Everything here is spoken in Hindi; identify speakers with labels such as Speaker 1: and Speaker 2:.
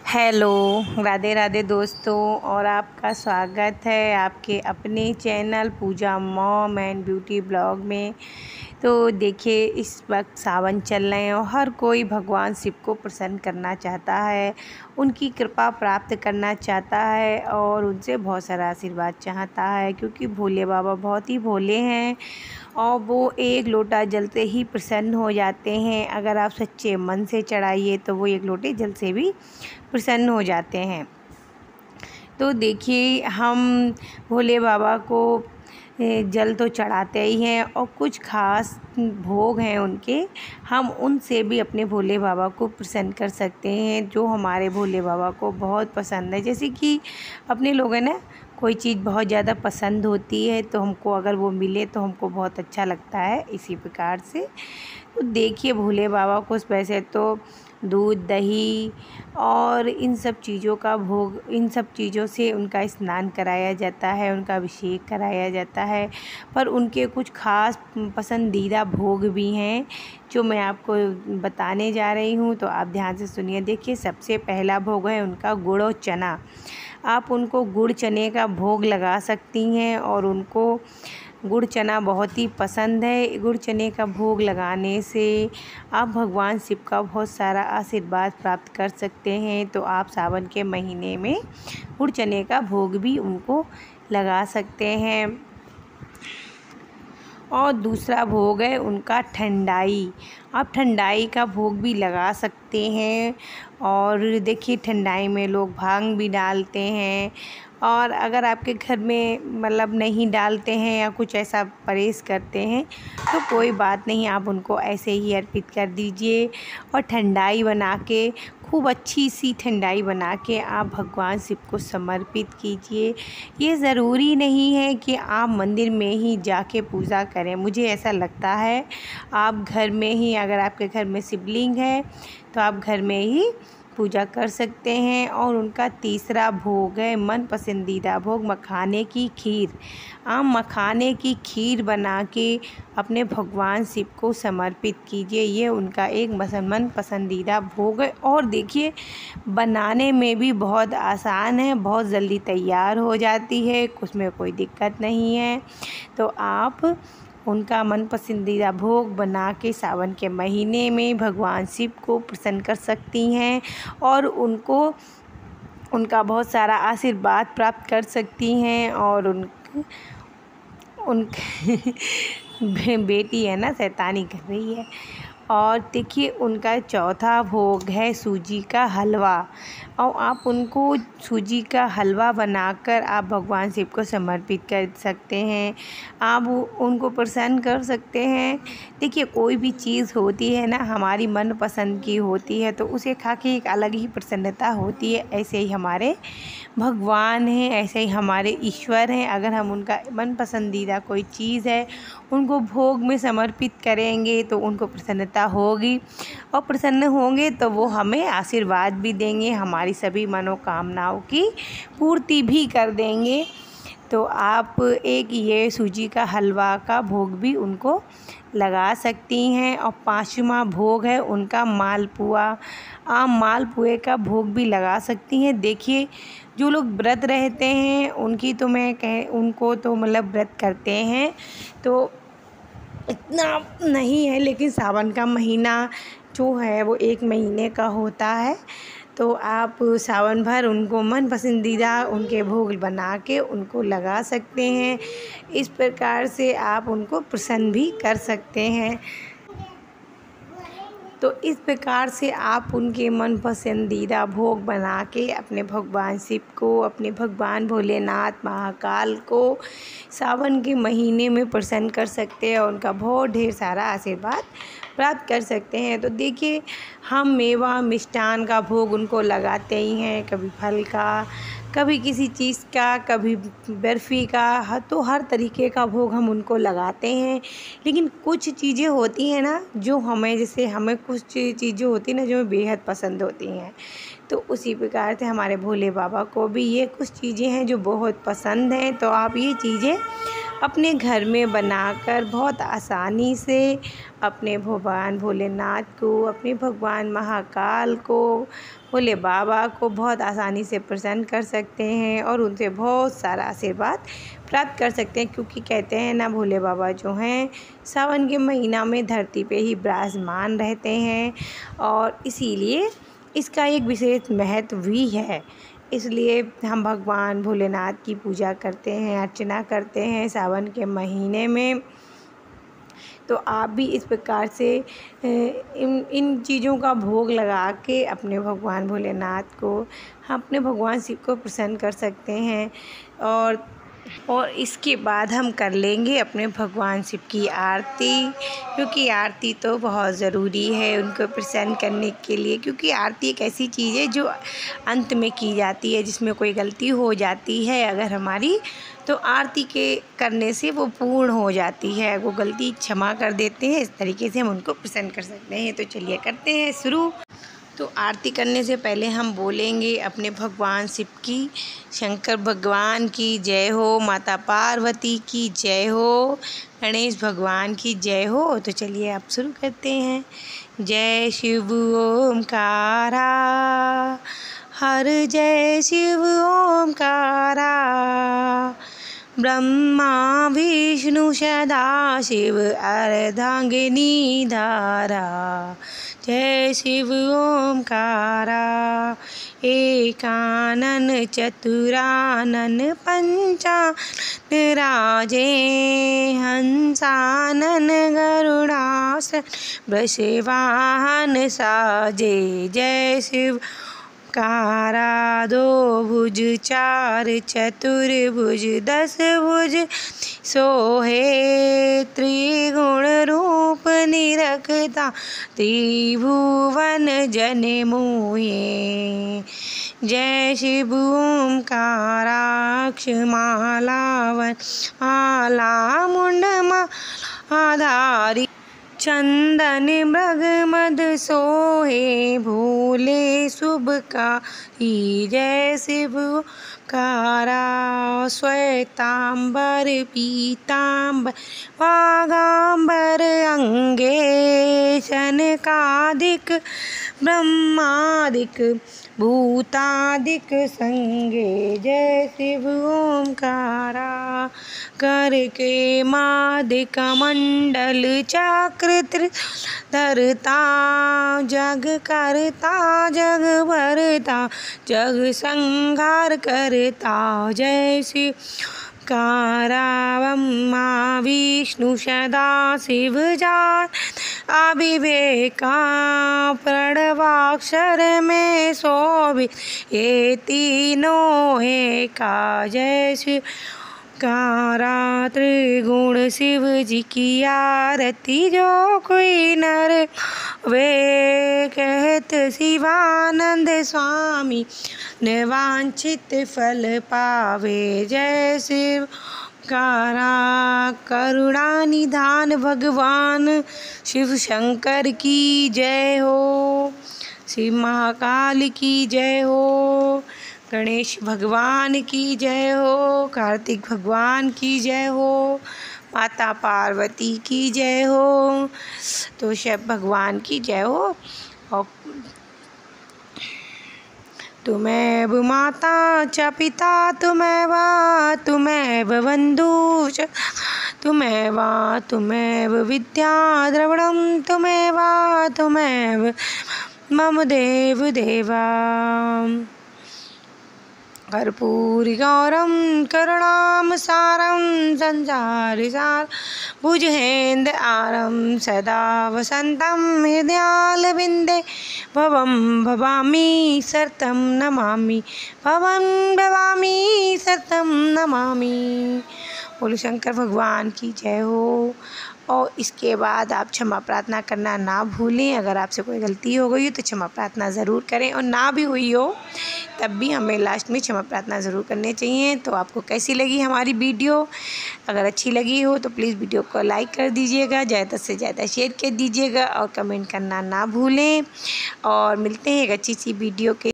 Speaker 1: हेलो, राधे राधे दोस्तों। और आपका स्वागत है आपके अपने channel Pooja mom and beauty blog में। तो देखिए, इस वक्त सावन चल रहे हैं और हर कोई भगवान शिव को प्रसन्न करना चाहता है, उनकी कृपा प्राप्त करना चाहता है और उनसे बहुत सारा आशीर्वाद चाहता है, क्योंकि भोले बाबा बहुत ही भोले हैं और वो एक लोटा जल से ही प्रसन्न हो जाते हैं। अगर आप सच्चे मन से चढ़ाइए तो वो एक लोटे जल से भी प्रसन्न हो जाते हैं। तो देखिए, हम भोले बाबा को जल तो चढ़ाते ही हैं और कुछ खास भोग हैं उनके, हम उनसे भी अपने भोले बाबा को प्रसन्न कर सकते हैं, जो हमारे भोले बाबा को बहुत पसंद है। जैसे कि अपने लोग हैं ना, कोई चीज़ बहुत ज़्यादा पसंद होती है तो हमको अगर वो मिले तो हमको बहुत अच्छा लगता है। इसी प्रकार से तो देखिए, भोले बाबा को वैसे तो दूध दही और इन सब चीज़ों का भोग, इन सब चीज़ों से उनका स्नान कराया जाता है, उनका अभिषेक कराया जाता है। पर उनके कुछ खास पसंदीदा भोग भी हैं जो मैं आपको बताने जा रही हूँ, तो आप ध्यान से सुनिए। देखिए, सबसे पहला भोग है उनका गुड़ और चना। आप उनको गुड़ चने का भोग लगा सकती हैं और उनको गुड़ चना बहुत ही पसंद है। गुड़ चने का भोग लगाने से आप भगवान शिव का बहुत सारा आशीर्वाद प्राप्त कर सकते हैं। तो आप सावन के महीने में गुड़ चने का भोग भी उनको लगा सकते हैं। और दूसरा भोग है उनका ठंडाई। आप ठंडाई का भोग भी लगा सकते हैं। और देखिए, ठंडाई में लोग भांग भी डालते हैं, और अगर आपके घर में मतलब नहीं डालते हैं या कुछ ऐसा परहेज़ करते हैं तो कोई बात नहीं, आप उनको ऐसे ही अर्पित कर दीजिए। और ठंडाई बना के, खूब अच्छी सी ठंडाई बना के आप भगवान शिव को समर्पित कीजिए। ये ज़रूरी नहीं है कि आप मंदिर में ही जाके पूजा करें, मुझे ऐसा लगता है आप घर में ही, अगर आपके घर में शिवलिंग है तो आप घर में ही पूजा कर सकते हैं। और उनका तीसरा भोग है मन पसंदीदा भोग मखाने की खीर। आप मखाने की खीर बना के अपने भगवान शिव को समर्पित कीजिए, ये उनका एक मन पसंदीदा भोग है। और देखिए, बनाने में भी बहुत आसान है, बहुत जल्दी तैयार हो जाती है, उसमें कोई दिक्कत नहीं है। तो आप उनका मन पसंदीदा भोग बना के सावन के महीने में भगवान शिव को प्रसन्न कर सकती हैं और उनका बहुत सारा आशीर्वाद प्राप्त कर सकती हैं। और उनकी बेटी है ना, शैतानी कर रही है। और देखिए, उनका चौथा भोग है सूजी का हलवा। और आप उनको सूजी का हलवा बनाकर आप भगवान शिव को समर्पित कर सकते हैं, आप उनको प्रसन्न कर सकते हैं। देखिए, कोई भी चीज़ होती है ना, हमारी मन पसंद की होती है तो उसे खा के एक अलग ही प्रसन्नता होती है। ऐसे ही हमारे भगवान हैं, ऐसे ही हमारे ईश्वर हैं। अगर हम उनका मन पसंदीदा कोई चीज़ है उनको भोग में समर्पित करेंगे तो उनको प्रसन्नता होगी, और प्रसन्न होंगे तो वो हमें आशीर्वाद भी देंगे, हमारी सभी मनोकामनाओं की पूर्ति भी कर देंगे। तो आप एक ये सूजी का हलवा का भोग भी उनको लगा सकती हैं। और पांचवा भोग है उनका मालपुआ। आप मालपुए का भोग भी लगा सकती हैं। देखिए, जो लोग व्रत रहते हैं उनको तो मतलब व्रत करते हैं तो इतना नहीं है, लेकिन सावन का महीना जो है वो 1 महीने का होता है, तो आप सावन भर उनको मन पसंदीदा उनके भोग बना के उनको लगा सकते हैं। इस प्रकार से आप उनको प्रसन्न भी कर सकते हैं। तो इस प्रकार से आप उनके मन पसंदीदा भोग बना के अपने भगवान शिव को, अपने भगवान भोलेनाथ महाकाल को सावन के महीने में प्रसन्न कर सकते हैं और उनका बहुत ढेर सारा आशीर्वाद प्राप्त कर सकते हैं। तो देखिए, हम मेवा मिष्ठान का भोग उनको लगाते ही हैं, कभी फल का, कभी किसी चीज़ का, कभी बर्फ़ी का, तो हर तरीके का भोग हम उनको लगाते हैं। लेकिन कुछ चीज़ें होती हैं ना जो हमें, जैसे हमें कुछ चीज़ें होती हैं ना जो हमें बेहद पसंद होती हैं, तो उसी प्रकार से हमारे भोले बाबा को भी ये कुछ चीज़ें हैं जो बहुत पसंद हैं। तो आप ये चीज़ें अपने घर में बनाकर बहुत आसानी से अपने भगवान भोलेनाथ को, अपने भगवान महाकाल को, भोले बाबा को बहुत आसानी से प्रसन्न कर सकते हैं और उनसे बहुत सारा आशीर्वाद प्राप्त कर सकते हैं। क्योंकि कहते हैं ना, भोले बाबा जो हैं सावन के महीना में धरती पे ही विराजमान रहते हैं और इसीलिए इसका एक विशेष महत्व भी है। इसलिए हम भगवान भोलेनाथ की पूजा करते हैं, अर्चना करते हैं सावन के महीने में। तो आप भी इस प्रकार से इन चीज़ों का भोग लगा के अपने भगवान भोलेनाथ को, अपने भगवान शिव को प्रसन्न कर सकते हैं। और इसके बाद हम कर लेंगे अपने भगवान शिव की आरती, क्योंकि आरती तो बहुत ज़रूरी है उनको प्रसन्न करने के लिए। क्योंकि आरती एक ऐसी चीज़ है जो अंत में की जाती है, जिसमें कोई गलती हो जाती है अगर हमारी, तो आरती के करने से वो पूर्ण हो जाती है, वो गलती क्षमा कर देते हैं। इस तरीके से हम उनको प्रसन्न कर सकते हैं। तो चलिए करते हैं शुरू। तो आरती करने से पहले हम बोलेंगे अपने भगवान शिव की, शंकर भगवान की जय हो, माता पार्वती की जय हो, गणेश भगवान की जय हो। तो चलिए आप शुरू करते हैं। जय शिव ओमकारा, हर जय शिव ओमकारा, ब्रह्मा विष्णु सदा शिव अर्धांगिनी धारा। जय शिव ओमकारा, एकानन चतुरानन पंचानन राजे, हंसानन गरुड़ासन वृषवाहन साजे। जय शिव कारा, दो भुज चार चतुर्भुज दस भुज सोहे, त्रिगुण रूप निरखता त्रिभुवन जन मोहे। जय शिव ओमकाराक्ष, मालावन माला मुंड मालाधारी, चंदन मृग मद सोहे, भोले शुभकारी। जय शिव कारा, श्वेतांबर पीतांबर वागांबर अंगे, शनकादिक ब्रह्मादिक भूतादिक संगे। जय शिव ओमकारा, करके मादिक मंडल चक्र धरता, जग करता जग भरता, जग संहार करता। जय शिव कारा, ब्रह्मा विष्णु सदा शिव जान, अविवेका प्रणवाक्षर में शोभित, ये तीनों एका। जय शिव कारा, त्रिगुण शिव जी की आरती जो कोई नर वे, कहत शिवानंद स्वामी निवांछित फल पावे। जय शिव कारा, करुणा निधान भगवान शिव शंकर की जय हो, शिव महाकाल की जय हो, गणेश भगवान की जय हो, कार्तिक भगवान की जय हो, माता पार्वती की जय हो, तो शिव भगवान की जय हो। और तुमैव माता च पिता तुमैव बन्धु च, तुमैव विद्या द्रविणं तुमैव मम देव देवा। कर्पूरगौरं करुणामसारं संसारसारं, भुजगेन्द्रहारं सदा वसन्तं हृदयारविन्दे, भवं भवामि शरणं नमामि, भवं भवामि शरणं नमामि। बोलो शंकर भगवान की जय हो। और इसके बाद आप क्षमा प्रार्थना करना ना भूलें। अगर आपसे कोई गलती हो गई हो तो क्षमा प्रार्थना ज़रूर करें, और ना भी हुई हो तब भी हमें लास्ट में क्षमा प्रार्थना ज़रूर करनी चाहिए। तो आपको कैसी लगी हमारी वीडियो? अगर अच्छी लगी हो तो प्लीज़ वीडियो को लाइक कर दीजिएगा, ज़्यादा से ज़्यादा शेयर कर दीजिएगा और कमेंट करना ना भूलें। और मिलते हैं एक अच्छी सी वीडियो के